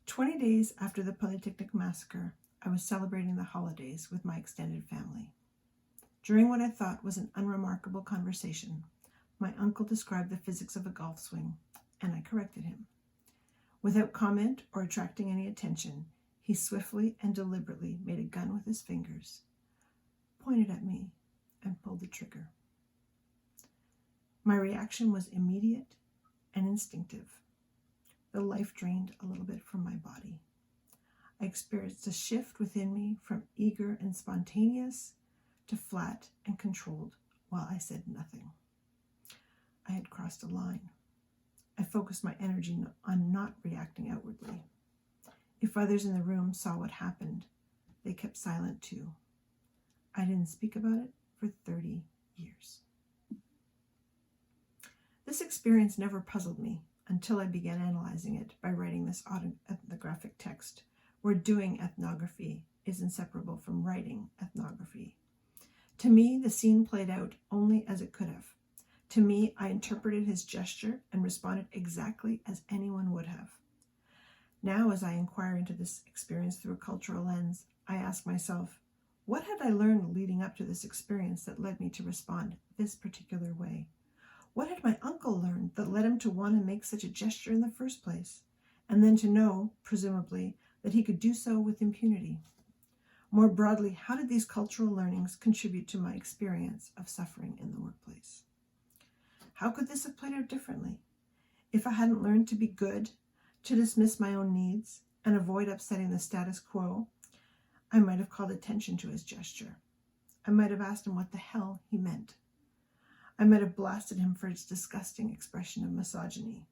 20 days after the Polytechnic massacre, I was celebrating the holidays with my extended family. During what I thought was an unremarkable conversation, my uncle described the physics of a golf swing, and I corrected him. Without comment or attracting any attention, he swiftly and deliberately made a gun with his fingers, pointed at me, and pulled the trigger. My reaction was immediate and instinctive. The life drained a little bit from my body. I experienced a shift within me from eager and spontaneous to flat and controlled while I said nothing. I had crossed a line. I focused my energy on not reacting outwardly. If others in the room saw what happened, they kept silent too. I didn't speak about it for 30 years. This experience never puzzled me until I began analyzing it by writing this ethnographic text, where doing ethnography is inseparable from writing ethnography. To me, the scene played out only as it could have. To me, I interpreted his gesture and responded exactly as anyone would have. Now, as I inquire into this experience through a cultural lens, I ask myself, what had I learned leading up to this experience that led me to respond this particular way? What had my uncle learned that led him to want to make such a gesture in the first place, and then to know, presumably, that he could do so with impunity? More broadly, how did these cultural learnings contribute to my experience of suffering in the workplace? How could this have played out differently? If I hadn't learned to be good, to dismiss my own needs, and avoid upsetting the status quo, I might have called attention to his gesture. I might have asked him what the hell he meant. I might have blasted him for its disgusting expression of misogyny.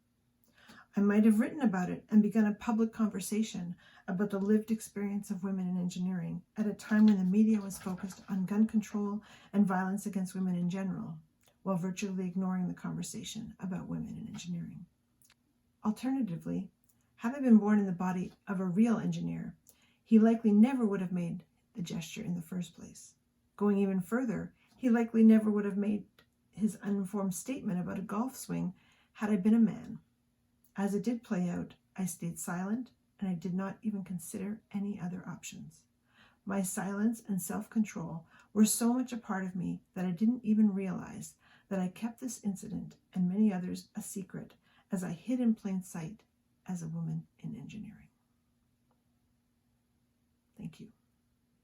I might have written about it and begun a public conversation about the lived experience of women in engineering at a time when the media was focused on gun control and violence against women in general, while virtually ignoring the conversation about women in engineering. Alternatively, had I been born in the body of a real engineer, he likely never would have made the gesture in the first place. Going even further, he likely never would have made his uninformed statement about a golf swing had I been a man. As it did play out, I stayed silent, and I did not even consider any other options. My silence and self-control were so much a part of me that I didn't even realize that I kept this incident and many others a secret as I hid in plain sight as a woman in engineering. Thank you.